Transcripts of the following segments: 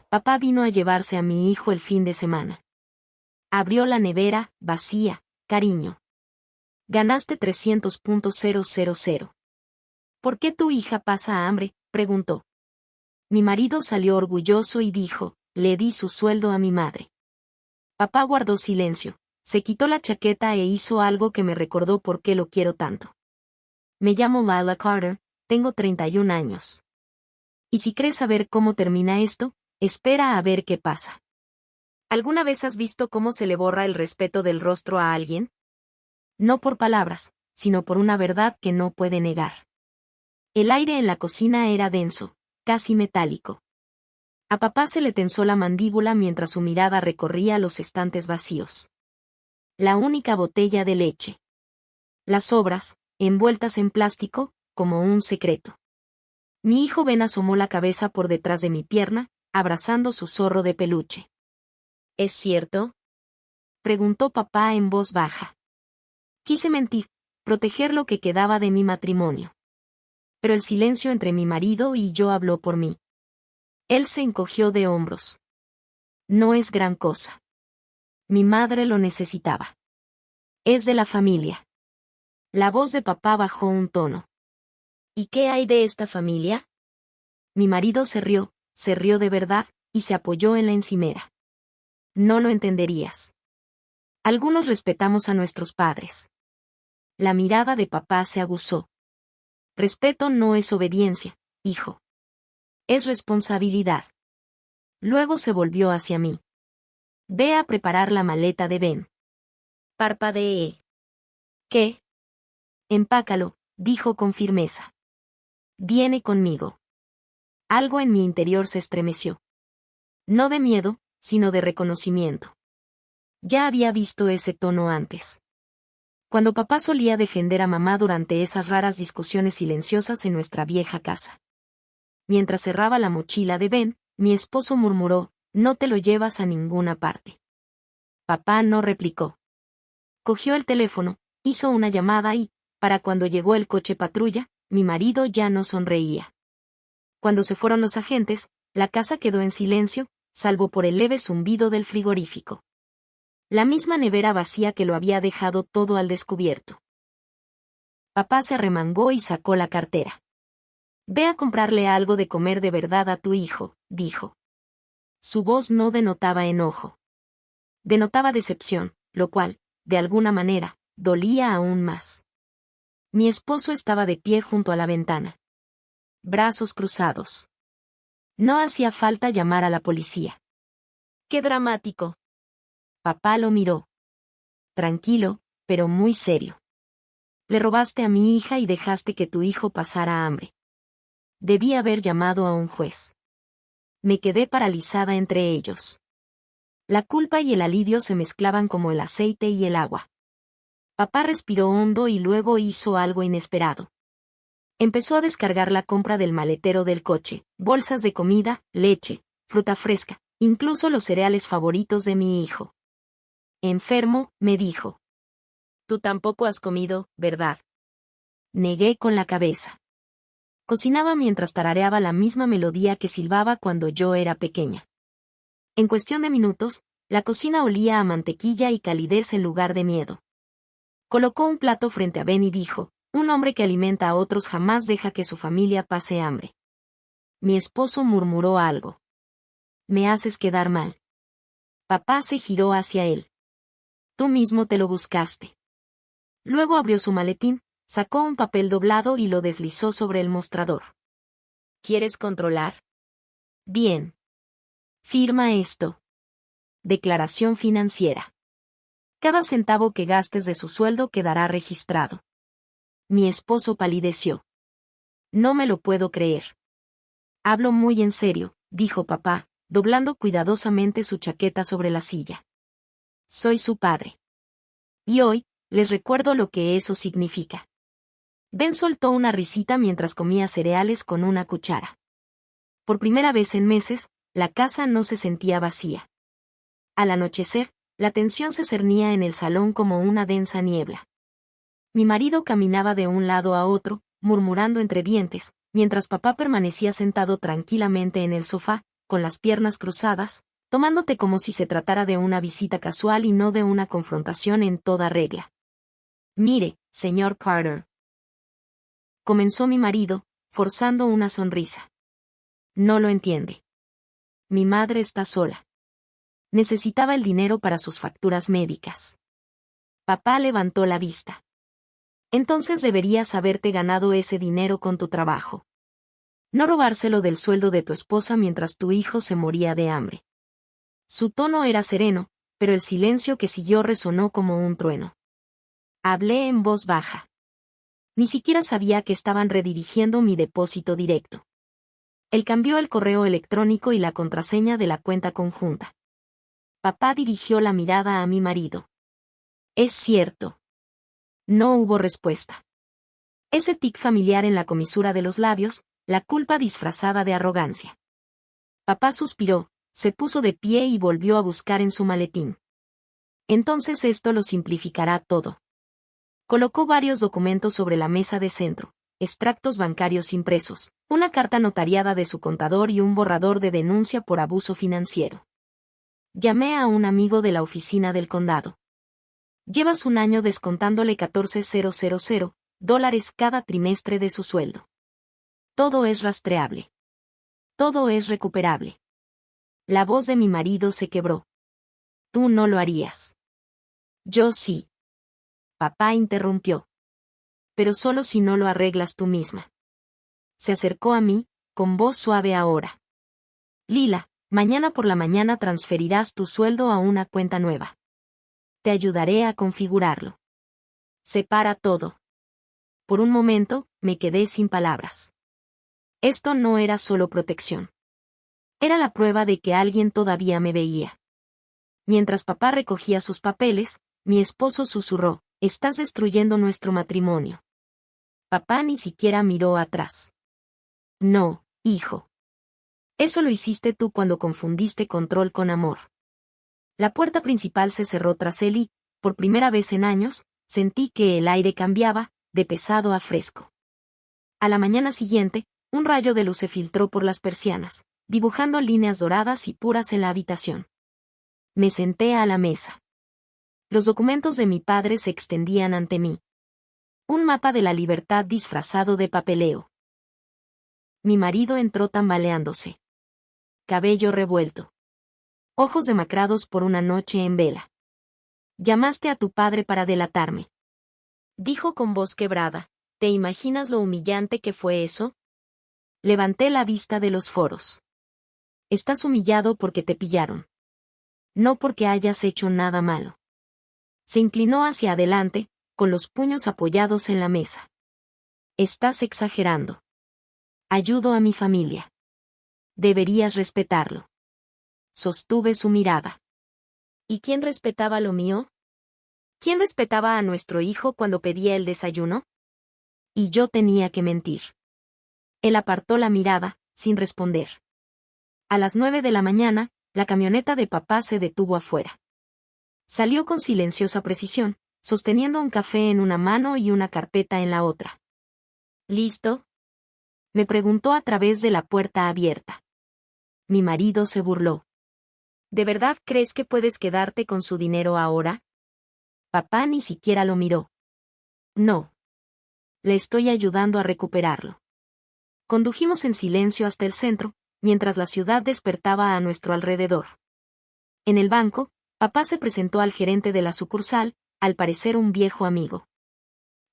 Papá vino a llevarse a mi hijo el fin de semana. Abrió la nevera, vacía, cariño. Ganaste 300.000. ¿Por qué tu hija pasa hambre?, preguntó. Mi marido salió orgulloso y dijo, le di su sueldo a mi madre. Papá guardó silencio, se quitó la chaqueta e hizo algo que me recordó por qué lo quiero tanto. Me llamo Lila Carter, tengo 31 años. Y si crees saber cómo termina esto, espera a ver qué pasa. ¿Alguna vez has visto cómo se le borra el respeto del rostro a alguien? No por palabras, sino por una verdad que no puede negar. El aire en la cocina era denso, casi metálico. A papá se le tensó la mandíbula mientras su mirada recorría los estantes vacíos. La única botella de leche. Las sobras, envueltas en plástico, como un secreto. Mi hijo Ben asomó la cabeza por detrás de mi pierna, abrazando su zorro de peluche. ¿Es cierto?, preguntó papá en voz baja. Quise mentir, proteger lo que quedaba de mi matrimonio. Pero el silencio entre mi marido y yo habló por mí. Él se encogió de hombros. No es gran cosa. Mi madre lo necesitaba. Es de la familia. La voz de papá bajó un tono. ¿Y qué hay de esta familia? Mi marido se rió de verdad, y se apoyó en la encimera. No lo entenderías. Algunos respetamos a nuestros padres. La mirada de papá se aguzó. Respeto no es obediencia, hijo. Es responsabilidad. Luego se volvió hacia mí. Ve a preparar la maleta de Ben. Parpadeé. ¿Qué? Empácalo, dijo con firmeza. Viene conmigo. Algo en mi interior se estremeció. No de miedo, sino de reconocimiento. Ya había visto ese tono antes. Cuando papá solía defender a mamá durante esas raras discusiones silenciosas en nuestra vieja casa. Mientras cerraba la mochila de Ben, mi esposo murmuró, no te lo llevas a ninguna parte. Papá no replicó. Cogió el teléfono, hizo una llamada y, para cuando llegó el coche patrulla, mi marido ya no sonreía. Cuando se fueron los agentes, la casa quedó en silencio, salvo por el leve zumbido del frigorífico. La misma nevera vacía que lo había dejado todo al descubierto. Papá se arremangó y sacó la cartera. Ve a comprarle algo de comer de verdad a tu hijo, dijo. Su voz no denotaba enojo. Denotaba decepción, lo cual, de alguna manera, dolía aún más. Mi esposo estaba de pie junto a la ventana. Brazos cruzados. No hacía falta llamar a la policía. ¡Qué dramático! Papá lo miró. Tranquilo, pero muy serio. Le robaste a mi hija y dejaste que tu hijo pasara hambre. Debí haber llamado a un juez. Me quedé paralizada entre ellos. La culpa y el alivio se mezclaban como el aceite y el agua. Papá respiró hondo y luego hizo algo inesperado. Empezó a descargar la compra del maletero del coche, bolsas de comida, leche, fruta fresca, incluso los cereales favoritos de mi hijo. Enfermo, me dijo. Tú tampoco has comido, ¿verdad? Negué con la cabeza. Cocinaba mientras tarareaba la misma melodía que silbaba cuando yo era pequeña. En cuestión de minutos, la cocina olía a mantequilla y calidez en lugar de miedo. Colocó un plato frente a Ben y dijo, un hombre que alimenta a otros jamás deja que su familia pase hambre. Mi esposo murmuró algo. Me haces quedar mal. Papá se giró hacia él. Tú mismo te lo buscaste. Luego abrió su maletín, sacó un papel doblado y lo deslizó sobre el mostrador. ¿Quieres controlar? Bien. Firma esto. Declaración financiera. Cada centavo que gastes de su sueldo quedará registrado. Mi esposo palideció. No me lo puedo creer. Hablo muy en serio, dijo papá, doblando cuidadosamente su chaqueta sobre la silla. Soy su padre. Y hoy, les recuerdo lo que eso significa. Ben soltó una risita mientras comía cereales con una cuchara. Por primera vez en meses, la casa no se sentía vacía. Al anochecer, la tensión se cernía en el salón como una densa niebla. Mi marido caminaba de un lado a otro, murmurando entre dientes, mientras papá permanecía sentado tranquilamente en el sofá, con las piernas cruzadas, tomándote como si se tratara de una visita casual y no de una confrontación en toda regla. Mire, señor Carter. Comenzó mi marido, forzando una sonrisa. No lo entiende. Mi madre está sola. Necesitaba el dinero para sus facturas médicas. Papá levantó la vista. Entonces deberías haberte ganado ese dinero con tu trabajo. No robárselo del sueldo de tu esposa mientras tu hijo se moría de hambre. Su tono era sereno, pero el silencio que siguió resonó como un trueno. Hablé en voz baja. Ni siquiera sabía que estaban redirigiendo mi depósito directo. Él cambió el correo electrónico y la contraseña de la cuenta conjunta. Papá dirigió la mirada a mi marido. Es cierto. No hubo respuesta. Ese tic familiar en la comisura de los labios, la culpa disfrazada de arrogancia. Papá suspiró, se puso de pie y volvió a buscar en su maletín. Entonces esto lo simplificará todo. Colocó varios documentos sobre la mesa de centro, extractos bancarios impresos, una carta notariada de su contador y un borrador de denuncia por abuso financiero. Llamé a un amigo de la oficina del condado. Llevas un año descontándole $14,000 cada trimestre de su sueldo. Todo es rastreable. Todo es recuperable. La voz de mi marido se quebró. Tú no lo harías. Yo sí. Papá interrumpió. Pero solo si no lo arreglas tú misma. Se acercó a mí, con voz suave ahora. Lila, mañana por la mañana transferirás tu sueldo a una cuenta nueva. Te ayudaré a configurarlo. Separa todo. Por un momento, me quedé sin palabras. Esto no era solo protección. Era la prueba de que alguien todavía me veía. Mientras papá recogía sus papeles, mi esposo susurró, estás destruyendo nuestro matrimonio. Papá ni siquiera miró atrás. No, hijo. Eso lo hiciste tú cuando confundiste control con amor. La puerta principal se cerró tras él y, por primera vez en años, sentí que el aire cambiaba, de pesado a fresco. A la mañana siguiente, un rayo de luz se filtró por las persianas, dibujando líneas doradas y puras en la habitación. Me senté a la mesa. Los documentos de mi padre se extendían ante mí. Un mapa de la libertad disfrazado de papeleo. Mi marido entró tambaleándose. Cabello revuelto. Ojos demacrados por una noche en vela. Llamaste a tu padre para delatarme. Dijo con voz quebrada, ¿te imaginas lo humillante que fue eso? Levanté la vista de los foros. Estás humillado porque te pillaron. No porque hayas hecho nada malo. Se inclinó hacia adelante, con los puños apoyados en la mesa. Estás exagerando. Ayudo a mi familia. Deberías respetarlo. Sostuve su mirada. ¿Y quién respetaba lo mío? ¿Quién respetaba a nuestro hijo cuando pedía el desayuno? Y yo tenía que mentir. Él apartó la mirada, sin responder. A las 9 de la mañana, la camioneta de papá se detuvo afuera. Salió con silenciosa precisión, sosteniendo un café en una mano y una carpeta en la otra. ¿Listo? Me preguntó a través de la puerta abierta. Mi marido se burló. ¿De verdad crees que puedes quedarte con su dinero ahora? Papá ni siquiera lo miró. No. Le estoy ayudando a recuperarlo. Condujimos en silencio hasta el centro, mientras la ciudad despertaba a nuestro alrededor. En el banco, papá se presentó al gerente de la sucursal, al parecer un viejo amigo.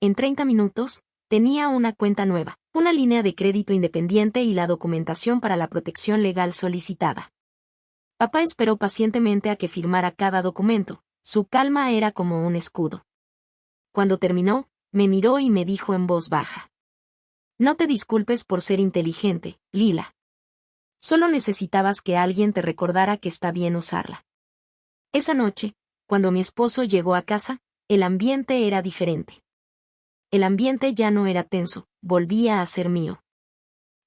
En 30 minutos, tenía una cuenta nueva, una línea de crédito independiente y la documentación para la protección legal solicitada. Papá esperó pacientemente a que firmara cada documento, su calma era como un escudo. Cuando terminó, me miró y me dijo en voz baja. No te disculpes por ser inteligente, Lila. Solo necesitabas que alguien te recordara que está bien usarla. Esa noche, cuando mi esposo llegó a casa, el ambiente era diferente. El ambiente ya no era tenso, volvía a ser mío.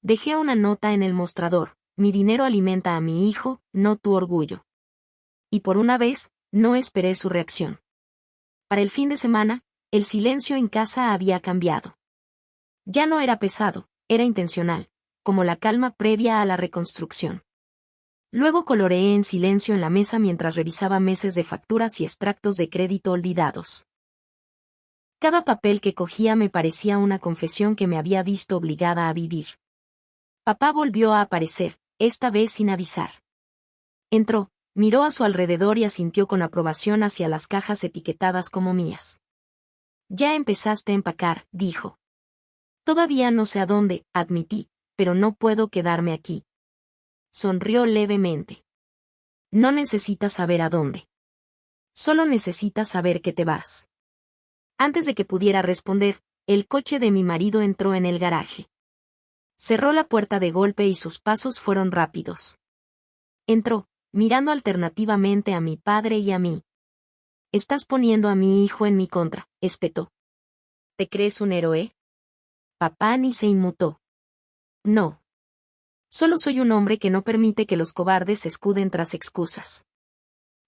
Dejé una nota en el mostrador, mi dinero alimenta a mi hijo, no tu orgullo. Y por una vez, no esperé su reacción. Para el fin de semana, el silencio en casa había cambiado. Ya no era pesado, era intencional, como la calma previa a la reconstrucción. Luego coloreé en silencio en la mesa mientras revisaba meses de facturas y extractos de crédito olvidados. Cada papel que cogía me parecía una confesión que me había visto obligada a vivir. Papá volvió a aparecer, esta vez sin avisar. Entró, miró a su alrededor y asintió con aprobación hacia las cajas etiquetadas como mías. Ya empezaste a empacar, dijo. Todavía no sé a dónde, admití, pero no puedo quedarme aquí. Sonrió levemente. No necesitas saber a dónde. Solo necesitas saber que te vas. Antes de que pudiera responder, el coche de mi marido entró en el garaje. Cerró la puerta de golpe y sus pasos fueron rápidos. Entró, mirando alternativamente a mi padre y a mí. Estás poniendo a mi hijo en mi contra, espetó. ¿Te crees un héroe? Papá ni se inmutó. No. Solo soy un hombre que no permite que los cobardes se escuden tras excusas.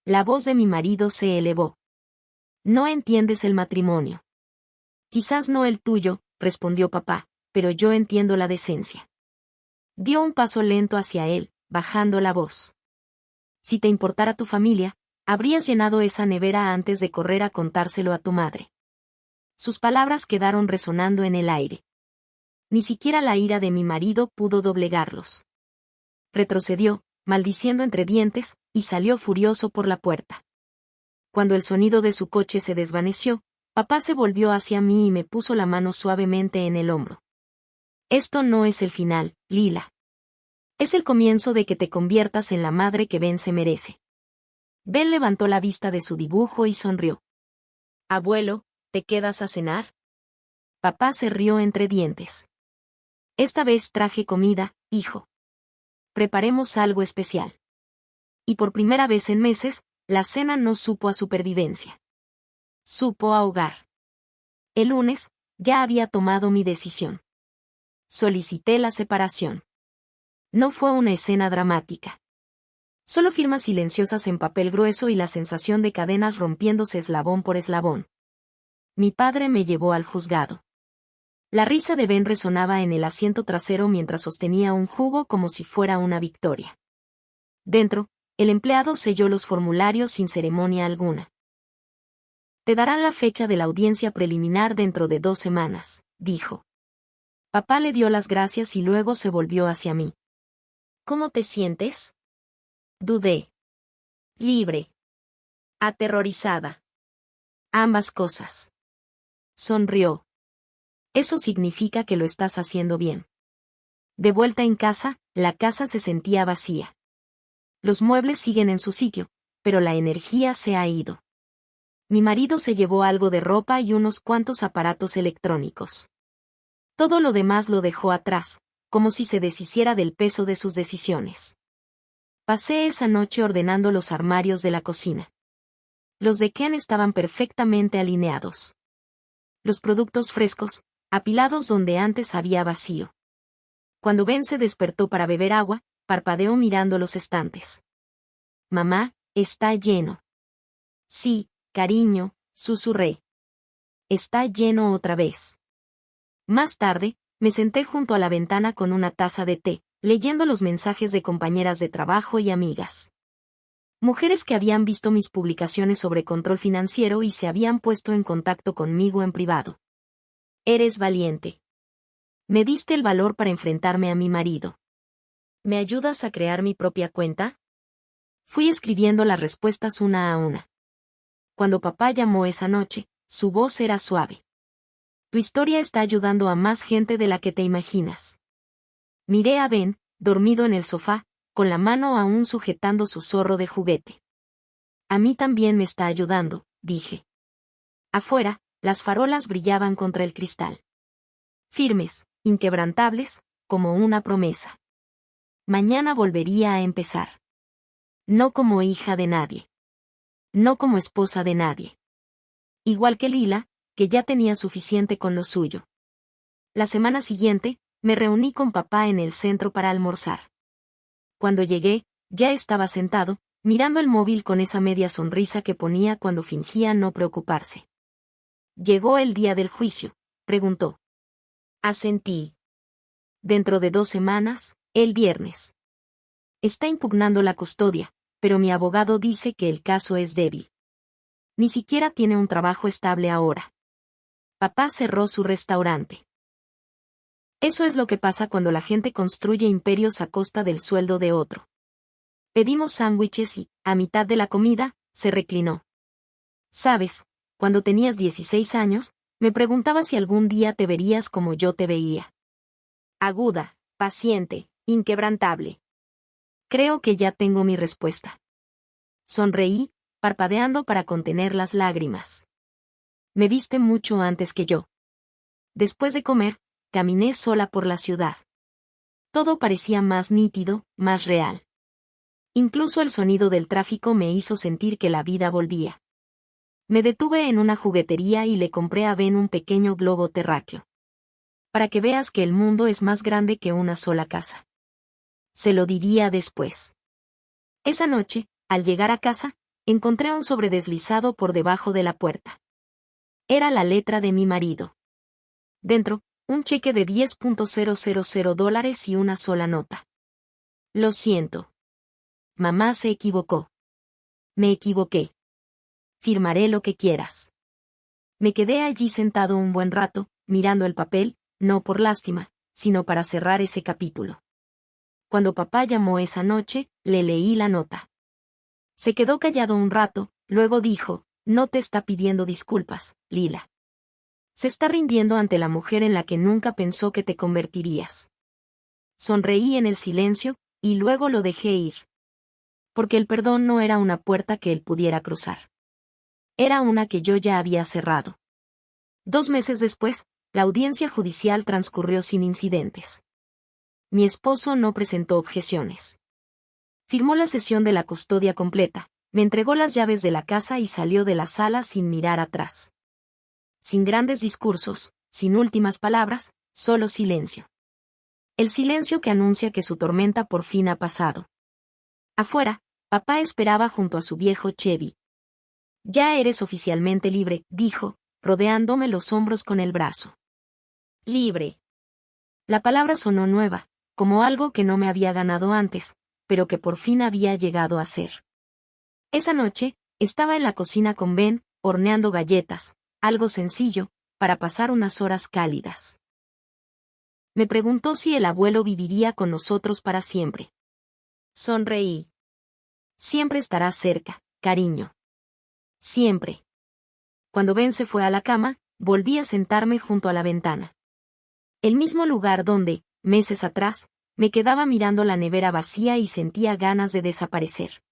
La voz de mi marido se elevó. No entiendes el matrimonio. Quizás no el tuyo, respondió papá, pero yo entiendo la decencia. Dio un paso lento hacia él, bajando la voz. Si te importara tu familia, habrías llenado esa nevera antes de correr a contárselo a tu madre. Sus palabras quedaron resonando en el aire. Ni siquiera la ira de mi marido pudo doblegarlos. Retrocedió, maldiciendo entre dientes, y salió furioso por la puerta. Cuando el sonido de su coche se desvaneció, papá se volvió hacia mí y me puso la mano suavemente en el hombro. Esto no es el final, Lila. Es el comienzo de que te conviertas en la madre que Ben se merece. Ben levantó la vista de su dibujo y sonrió. Abuelo, ¿te quedas a cenar? Papá se rió entre dientes. Esta vez traje comida, hijo. Preparemos algo especial. Y por primera vez en meses, la cena no supo a supervivencia. Supo a hogar. El lunes, ya había tomado mi decisión. Solicité la separación. No fue una escena dramática. Solo firmas silenciosas en papel grueso y la sensación de cadenas rompiéndose eslabón por eslabón. Mi padre me llevó al juzgado. La risa de Ben resonaba en el asiento trasero mientras sostenía un jugo como si fuera una victoria. Dentro, el empleado selló los formularios sin ceremonia alguna. Te darán la fecha de la audiencia preliminar dentro de 2 semanas, dijo. Papá le dio las gracias y luego se volvió hacia mí. ¿Cómo te sientes? Dudé. Libre. Aterrorizada. Ambas cosas. Sonrió. Eso significa que lo estás haciendo bien. De vuelta en casa, la casa se sentía vacía. Los muebles siguen en su sitio, pero la energía se ha ido. Mi marido se llevó algo de ropa y unos cuantos aparatos electrónicos. Todo lo demás lo dejó atrás, como si se deshiciera del peso de sus decisiones. Pasé esa noche ordenando los armarios de la cocina. Los de Ken estaban perfectamente alineados. Los productos frescos, apilados donde antes había vacío. Cuando Ben se despertó para beber agua, parpadeó mirando los estantes. Mamá, está lleno. Sí, cariño, susurré. Está lleno otra vez. Más tarde, me senté junto a la ventana con una taza de té, leyendo los mensajes de compañeras de trabajo y amigas. Mujeres que habían visto mis publicaciones sobre control financiero y se habían puesto en contacto conmigo en privado. Eres valiente. Me diste el valor para enfrentarme a mi marido. ¿Me ayudas a crear mi propia cuenta? Fui escribiendo las respuestas una a una. Cuando papá llamó esa noche, su voz era suave. Tu historia está ayudando a más gente de la que te imaginas. Miré a Ben, dormido en el sofá, con la mano aún sujetando su zorro de juguete. A mí también me está ayudando, dije. Afuera, las farolas brillaban contra el cristal. Firmes, inquebrantables, como una promesa. Mañana volvería a empezar. No como hija de nadie. No como esposa de nadie. Igual que Lila, que ya tenía suficiente con lo suyo. La semana siguiente, me reuní con papá en el centro para almorzar. Cuando llegué, ya estaba sentado, mirando el móvil con esa media sonrisa que ponía cuando fingía no preocuparse. ¿Llegó el día del juicio?, preguntó. Asentí. Dentro de 2 semanas, el viernes. Está impugnando la custodia, pero mi abogado dice que el caso es débil. Ni siquiera tiene un trabajo estable ahora. Papá cerró su restaurante. Eso es lo que pasa cuando la gente construye imperios a costa del sueldo de otro. Pedimos sándwiches y, a mitad de la comida, se reclinó. Sabes, cuando tenías 16 años, me preguntaba si algún día te verías como yo te veía. Aguda, paciente, inquebrantable. Creo que ya tengo mi respuesta. Sonreí, parpadeando para contener las lágrimas. Me viste mucho antes que yo. Después de comer, caminé sola por la ciudad. Todo parecía más nítido, más real. Incluso el sonido del tráfico me hizo sentir que la vida volvía. Me detuve en una juguetería y le compré a Ben un pequeño globo terráqueo. Para que veas que el mundo es más grande que una sola casa. Se lo diría después. Esa noche, al llegar a casa, encontré un sobre deslizado por debajo de la puerta. Era la letra de mi marido. Dentro, un cheque de $10,000 y una sola nota. Lo siento. Mamá se equivocó. Me equivoqué. Firmaré lo que quieras. Me quedé allí sentado un buen rato, mirando el papel, no por lástima, sino para cerrar ese capítulo. Cuando papá llamó esa noche, le leí la nota. Se quedó callado un rato, luego dijo, no te está pidiendo disculpas, Lila. Se está rindiendo ante la mujer en la que nunca pensó que te convertirías. Sonreí en el silencio, y luego lo dejé ir. Porque el perdón no era una puerta que él pudiera cruzar. Era una que yo ya había cerrado. 2 meses después, la audiencia judicial transcurrió sin incidentes. Mi esposo no presentó objeciones. Firmó la cesión de la custodia completa, me entregó las llaves de la casa y salió de la sala sin mirar atrás. Sin grandes discursos, sin últimas palabras, solo silencio. El silencio que anuncia que su tormenta por fin ha pasado. Afuera, papá esperaba junto a su viejo Chevy. Ya eres oficialmente libre, dijo, rodeándome los hombros con el brazo. Libre. La palabra sonó nueva, como algo que no me había ganado antes, pero que por fin había llegado a ser. Esa noche, estaba en la cocina con Ben, horneando galletas, algo sencillo, para pasar unas horas cálidas. Me preguntó si el abuelo viviría con nosotros para siempre. Sonreí. Siempre estará cerca, cariño. Siempre. Cuando Ben se fue a la cama, volví a sentarme junto a la ventana. El mismo lugar donde, meses atrás, me quedaba mirando la nevera vacía y sentía ganas de desaparecer.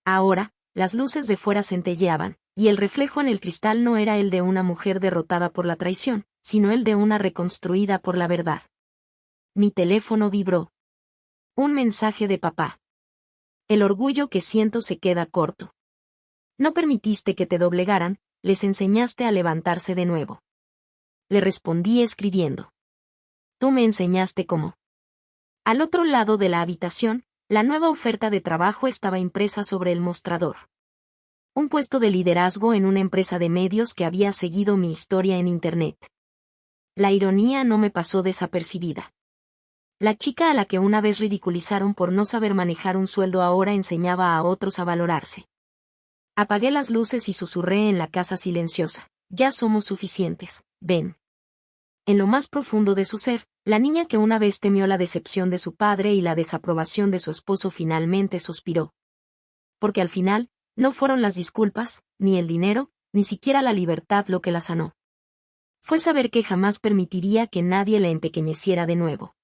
Ahora, las luces de fuera centelleaban, y el reflejo en el cristal no era el de una mujer derrotada por la traición, sino el de una reconstruida por la verdad. Mi teléfono vibró. Un mensaje de papá. El orgullo que siento se queda corto. No permitiste que te doblegaran, les enseñaste a levantarse de nuevo. Le respondí escribiendo. Tú me enseñaste cómo. Al otro lado de la habitación, la nueva oferta de trabajo estaba impresa sobre el mostrador. Un puesto de liderazgo en una empresa de medios que había seguido mi historia en Internet. La ironía no me pasó desapercibida. La chica a la que una vez ridiculizaron por no saber manejar un sueldo ahora enseñaba a otros a valorarse. Apagué las luces y susurré en la casa silenciosa. Ya somos suficientes, Ben. En lo más profundo de su ser, la niña que una vez temió la decepción de su padre y la desaprobación de su esposo finalmente suspiró. Porque al final, no fueron las disculpas, ni el dinero, ni siquiera la libertad lo que la sanó. Fue saber que jamás permitiría que nadie la empequeñeciera de nuevo.